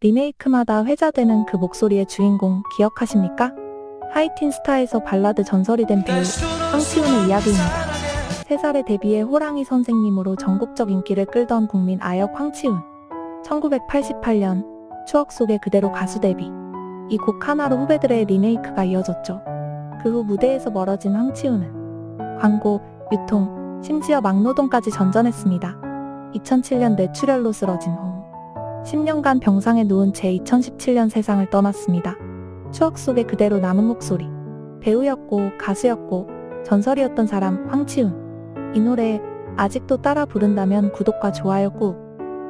리메이크마다 회자되는 그 목소리의 주인공 기억하십니까? 하이틴스타에서 발라드 전설이 된 배우 황치훈의 이야기입니다. 3살에 데뷔해 호랑이 선생님으로 전국적 인기를 끌던 국민 아역 황치훈. 1988년 추억 속의 그대로 가수 데뷔. 이 곡 하나로 후배들의 리메이크가 이어졌죠. 그 후 무대에서 멀어진 황치훈은 광고, 유통, 심지어 막노동까지 전전했습니다. 2007년 뇌출혈로 쓰러진 후 10년간 병상에 누운 채 2017년 세상을 떠났습니다. 추억 속에 그대로 남은 목소리. 배우였고 가수였고 전설이었던 사람 황치훈. 이 노래 아직도 따라 부른다면 구독과 좋아요 꾹.